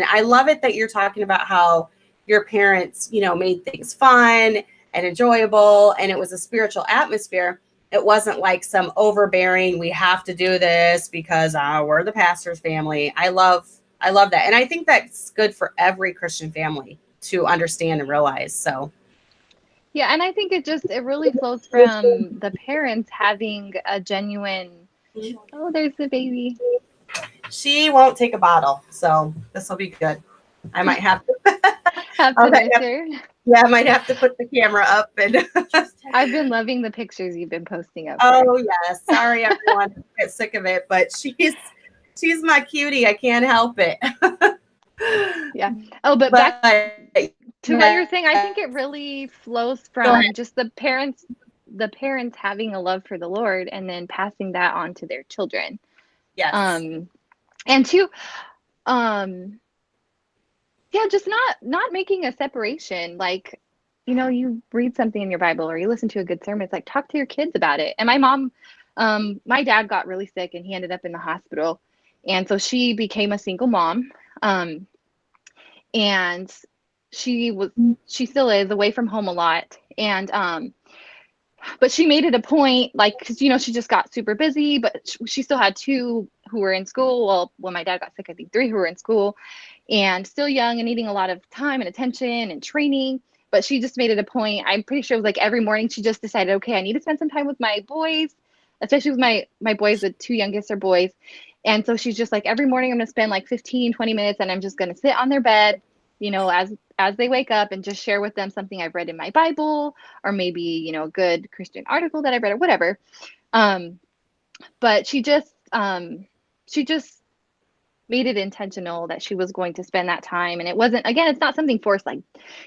I love it that you're talking about how your parents, made things fun and enjoyable, and it was a spiritual atmosphere. It wasn't like some overbearing, we have to do this because we're the pastor's family. I love that. And I think that's good for every Christian family to understand and realize. So Yeah, and I think it really flows from the parents having a genuine, oh, there's the baby. she won't take a bottle, so this will be good. I might have to. Have to nurse her. Yeah, I might have to put the camera up and. I've been loving the pictures you've been posting of her. Oh yes, sorry everyone get sick of it, but she's my cutie. I can't help it. Yeah. Oh, but back to what you're saying, I think it really flows from just the parents having a love for the Lord and then passing that on to their children. Yes. And two, yeah, just not making a separation. Like, you read something in your Bible or you listen to a good sermon, it's like, talk to your kids about it. And my dad got really sick and he ended up in the hospital. And so she became a single mom. And she still is away from home a lot. And, but she made it a point, like, cause she just got super busy, but she still had 2 who were in school. Well, when my dad got sick, I think 3 who were in school and still young and needing a lot of time and attention and training. But she just made it a point. I'm pretty sure it was like every morning she just decided, okay, I need to spend some time with my boys, especially with my boys. The 2 youngest are boys. And so she's just like, every morning I'm going to spend like 15, 20 minutes and I'm just going to sit on their bed, as they wake up and just share with them something I've read in my Bible or maybe, a good Christian article that I read or whatever. But she just made it intentional that she was going to spend that time. And it wasn't, again, it's not something forced, like,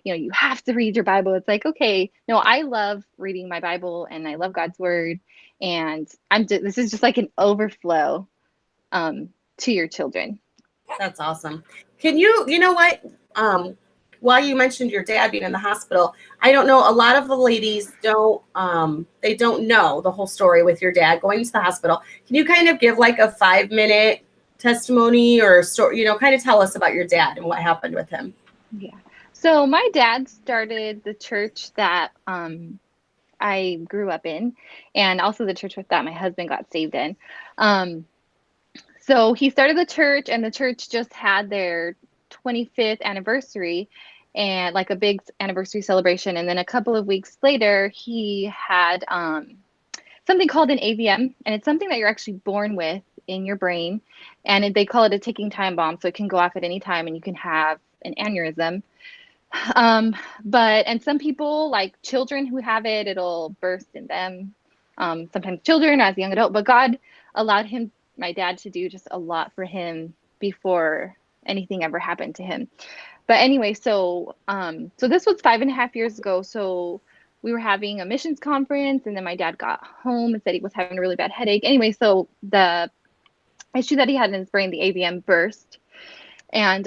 you have to read your Bible. It's like, okay, no, I love reading my Bible and I love God's word. And this is just like an overflow to your children. That's awesome. Can you know what? While you mentioned your dad being in the hospital, I don't know, a lot of the ladies don't know the whole story with your dad going to the hospital. Can you kind of give like a 5-minute testimony or story, kind of tell us about your dad and what happened with him? Yeah. So my dad started the church that I grew up in, and also the church that my husband got saved in. So he started the church, and the church just had their 25th anniversary and like a big anniversary celebration. And then a couple of weeks later, he had something called an AVM, and it's something that you're actually born with in your brain. And they call it a ticking time bomb. So it can go off at any time and you can have an aneurysm. And some people, like children who have it, it'll burst in them. Sometimes children as a young adult, but God allowed my dad, to do just a lot for him before anything ever happened to him. But anyway, so this was 5.5 years ago. So we were having a missions conference, and then my dad got home and said he was having a really bad headache. Anyway, so the issue that he had in his brain, the AVM, burst. And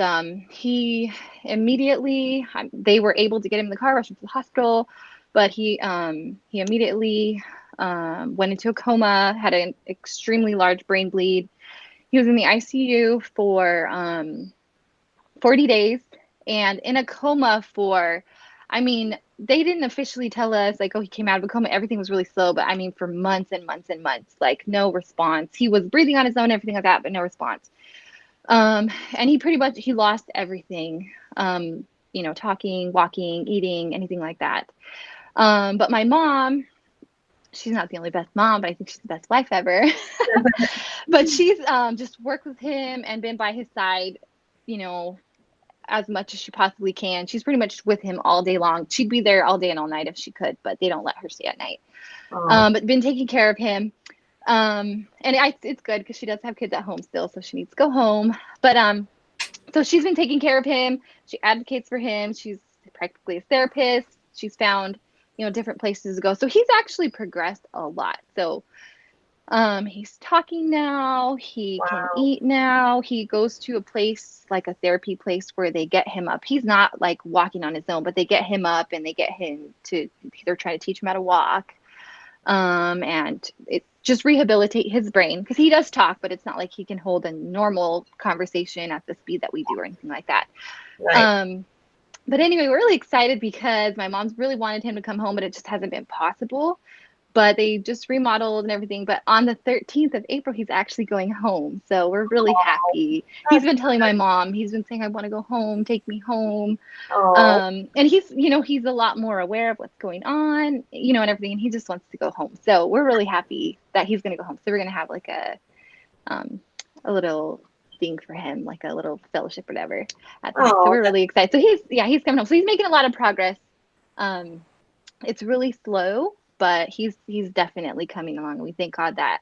he immediately, they were able to get him in the car, rush him to the hospital, but he immediately went into a coma, had an extremely large brain bleed. He was in the ICU for 40 days and in a coma for, they didn't officially tell us like, oh, he came out of a coma. Everything was really slow, but for months and months and months, like no response. He was breathing on his own, everything like that, but no response. And he lost everything, talking, walking, eating, anything like that. But my mom, she's not the only best mom, but I think she's the best wife ever. But she's just worked with him and been by his side, as much as she possibly can. She's pretty much with him all day long. She'd be there all day and all night if she could, but they don't let her stay at night. But been taking care of him. And it's good because she does have kids at home still, so she needs to go home. But so she's been taking care of him. She advocates for him. She's practically a therapist. She's found, different places to go. So he's actually progressed a lot. So he's talking now. He can eat now. He goes to a place, like a therapy place, where they get him up. He's not like walking on his own, but they get him up and they get him to, they're trying to teach him how to walk. And just rehabilitate his brain, because he does talk, but it's not like he can hold a normal conversation at the speed that we do or anything like that. Right. But anyway, we're really excited because my mom's really wanted him to come home, but it just hasn't been possible. But they just remodeled and everything. But on the 13th of April, he's actually going home. So we're really happy. He's been telling my mom, he's been saying, I want to go home, take me home. Oh, And he's, he's a lot more aware of what's going on, and everything. And he just wants to go home. So we're really happy that he's going to go home. So we're going to have like a little thing for him, like a little fellowship, whatever, at the house. So we're really excited. So he's coming home. So he's making a lot of progress. It's really slow, but he's definitely coming along. And we thank God that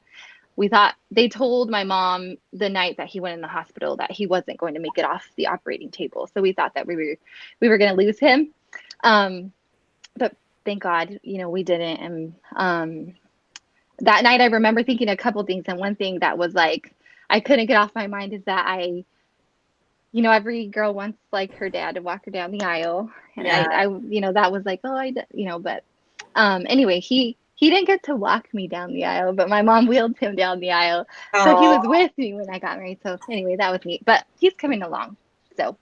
we thought they told my mom the night that he went in the hospital that he wasn't going to make it off the operating table. So we thought that we were going to lose him. But thank God, we didn't. And that night I remember thinking a couple things. And one thing that was like, I couldn't get off my mind is that every girl wants like her dad to walk her down the aisle. And I that was like, but anyway, he didn't get to walk me down the aisle, but my mom wheeled him down the aisle. So he was with me when I got married. So anyway, that was neat. But he's coming along. So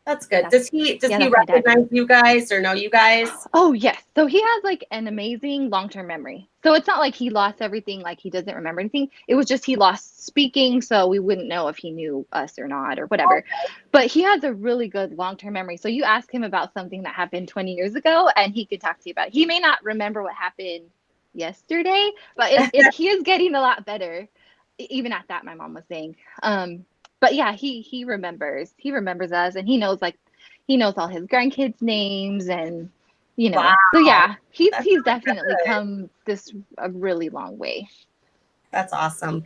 that's good. Does he recognize you guys or know you guys? Oh, yes. So he has like an amazing long-term memory. So it's not like he lost everything, like he doesn't remember anything. It was just he lost speaking, so we wouldn't know if he knew us or not or whatever. Okay. But he has a really good long-term memory. So you ask him about something that happened 20 years ago and he could talk to you about it. He may not remember what happened yesterday, but he is getting a lot better. Even at that, my mom was saying. But yeah, he remembers us, and he knows all his grandkids' names, and Wow. So yeah, he's definitely come a really long way. That's awesome.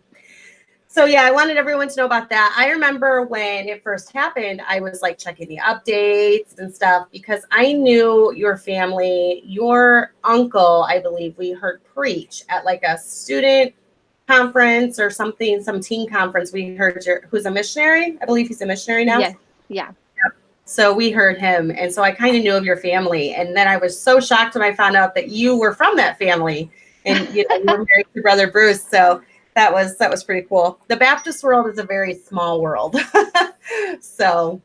So yeah, I wanted everyone to know about that. I remember when it first happened, I was like checking the updates and stuff because I knew your family. Your uncle, I believe we heard preach at like a student conference or something, some teen conference. We heard who's a missionary. I believe he's a missionary now. Yes. Yeah. Yep. So we heard him. And so I kind of knew of your family. And then I was so shocked when I found out that you were from that family and you were married to Brother Bruce. So that was pretty cool. The Baptist world is a very small world. So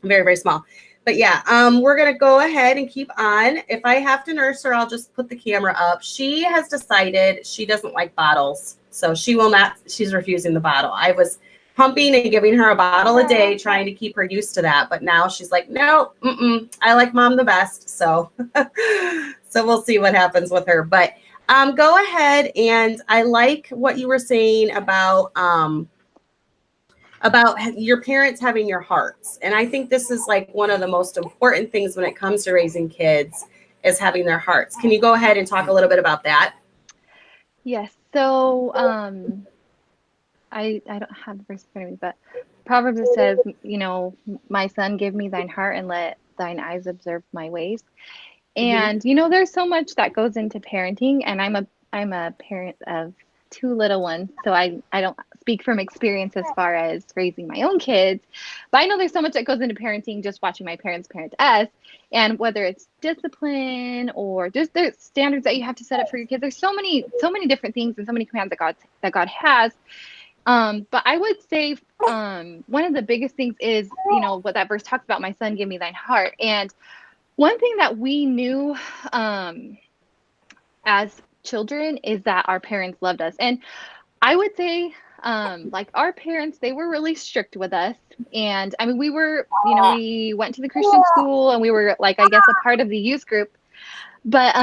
very, very small. But yeah, we're going to go ahead and keep on. If I have to nurse her, I'll just put the camera up. She has decided she doesn't like bottles. So she's refusing the bottle. I was pumping and giving her a bottle a day, trying to keep her used to that. But now she's like, no, I like mom the best. So, so we'll see what happens with her. But go ahead. And I like what you were saying about your parents having your hearts. And I think this is like one of the most important things when it comes to raising kids is having their hearts. Can you go ahead and talk a little bit about that? Yes. So I don't have the verse in front of me, but Proverbs says, my son, give me thine heart and let thine eyes observe my ways. And there's so much that goes into parenting, and I'm a parent of 2 little ones, so I don't speak from experience as far as raising my own kids, but I know there's so much that goes into parenting, just watching my parents parent us, and whether it's discipline or just the standards that you have to set up for your kids. There's so many different things and so many commands that God has. But I would say one of the biggest things is, what that verse talks about, my son, give me thine heart. And one thing that we knew as children is that our parents loved us. And I would say, like our parents, they were really strict with us. And I mean, we were, we went to the Christian school and we were like, I guess, a part of the youth group. But,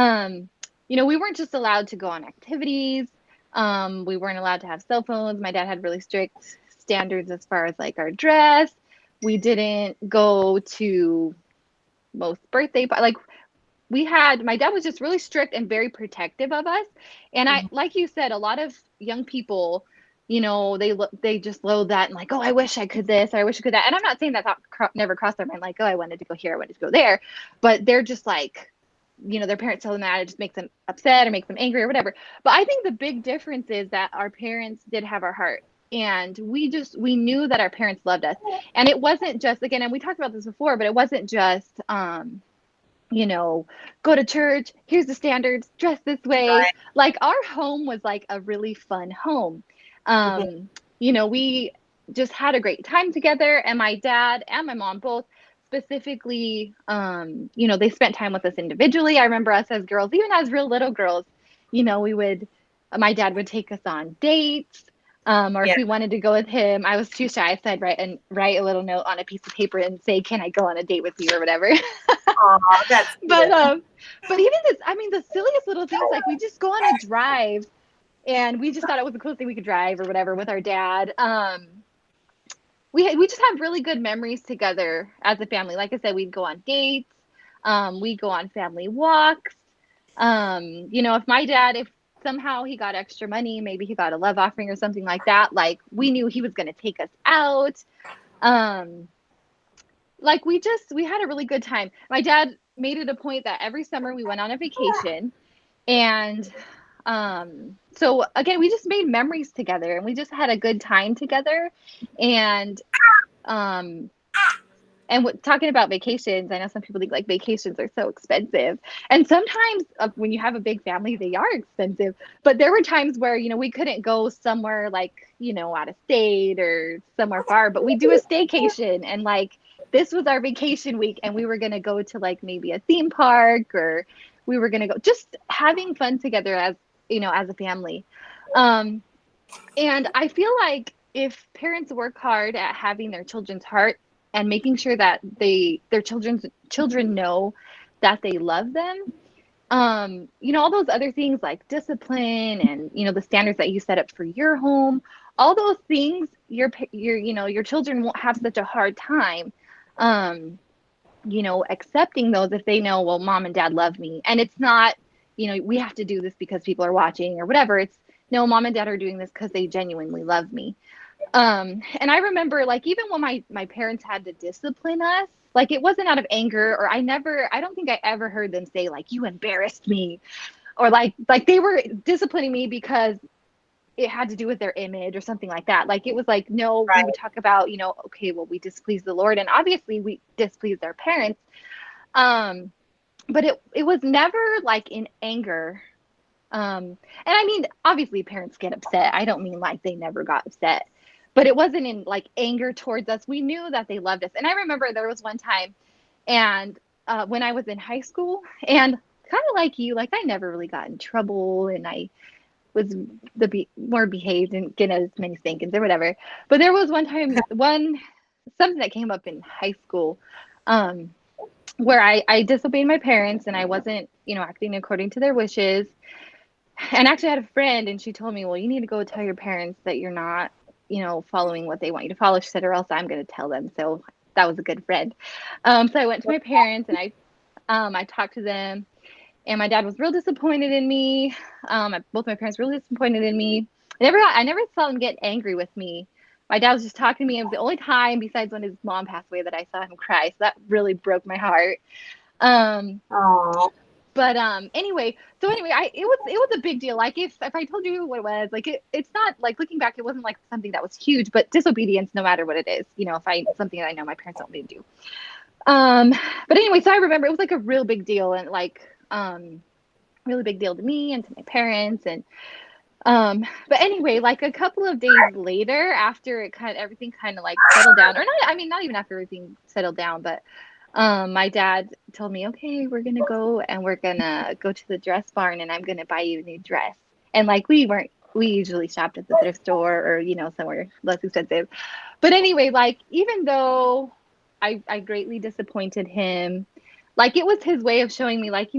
we weren't just allowed to go on activities. We weren't allowed to have cell phones. My dad had really strict standards as far as like our dress. We didn't go to most birthday, but like my dad was just really strict and very protective of us. And I, like you said, a lot of young people, they just load that and like, oh, I wish I could this, or I wish I could that. And I'm not saying that thought never crossed their mind, like, oh, I wanted to go here, I wanted to go there. But they're just like, their parents tell them that, it just makes them upset or makes them angry or whatever. But I think the big difference is that our parents did have our heart. And we knew that our parents loved us. And it wasn't just, again, and we talked about this before, but it wasn't just, go to church, here's the standards, dress this way. Right. Like our home was like a really fun home. Mhm. We just had a great time together, and my dad and my mom both specifically, they spent time with us individually. I remember us as girls, even as real little girls, we would, my dad would take us on dates. Or if Yeah. we wanted to go with him, I was too shy, so I'd write a little note on a piece of paper and say, "Can I go on a date with you?" or whatever. Aw, that's But cute. even this, I mean, the silliest little things, like we just go on a drive, and we just thought it was the coolest thing we could drive or whatever with our dad. We just have really good memories together as a family. Like I said, we'd go on dates, we'd go on family walks. If my dad, if somehow he got extra money, maybe he got a love offering or something like that, like we knew he was going to take us out. Um, like we had a really good time. My dad made it a point that every summer we went on a vacation, and so again, we just made memories together, and we just had a good time together. And um talking about vacations, I know some people think like vacations are so expensive, and sometimes when you have a big family, they are expensive. But there were times where we couldn't go somewhere like out of state or somewhere far, but we do a staycation, and like this was our vacation week, and we were gonna go to like maybe a theme park, or we were gonna go just having fun together as a family. Um, and I feel like if parents work hard at having their children's heart and making sure that their children know that they love them, all those other things like discipline and the standards that you set up for your home, all those things, your children won't have such a hard time, accepting those if they know, well, mom and dad love me, and it's not, we have to do this because people are watching or whatever. It's no, mom and dad are doing this because they genuinely love me. And I remember like even when my parents had to discipline us, like it wasn't out of anger, or I don't think I ever heard them say like you embarrassed me, or like they were disciplining me because it had to do with their image or something like that. Like it was like, no, we would Right. talk about, okay, well, we displeased the Lord, and obviously we displeased our parents. Um, but it was never like in anger. And I mean, obviously parents get upset. I don't mean like they never got upset, but it wasn't in like anger towards us. We knew that they loved us. And I remember there was one time, and when I was in high school, and kind of like you, like I never really got in trouble, and I was more behaved and get as many spankings or whatever. But there was one time, something that came up in high school, um, where I disobeyed my parents, and I wasn't, acting according to their wishes. And actually, I had a friend, and she told me, well, you need to go tell your parents that you're not, following what they want you to follow. She said, or else I'm going to tell them. So that was a good friend. So I went to my parents, and I talked to them, and my dad was real disappointed in me. Both my parents were really disappointed in me. I never saw them get angry with me. My dad was just talking to me. It was the only time, besides when his mom passed away, that I saw him cry. So that really broke my heart. Um, Oh, but anyway, it was a big deal. Like if I told you what it was, like it's not like, looking back, it wasn't like something that was huge, but disobedience, no matter what it is, if I something that I know my parents don't want me to do. Um, but anyway, so I remember it was like a real big deal, and like really big deal to me and to my parents. And but anyway, like a couple of days later, after everything kind of like settled down, or not, I mean, not even after everything settled down, but my dad told me, okay, we're gonna go, and we're gonna go to the dress barn, and I'm gonna buy you a new dress. And like we usually shopped at the thrift store, or somewhere less expensive. But anyway, like even though I greatly disappointed him, like it was his way of showing me, like,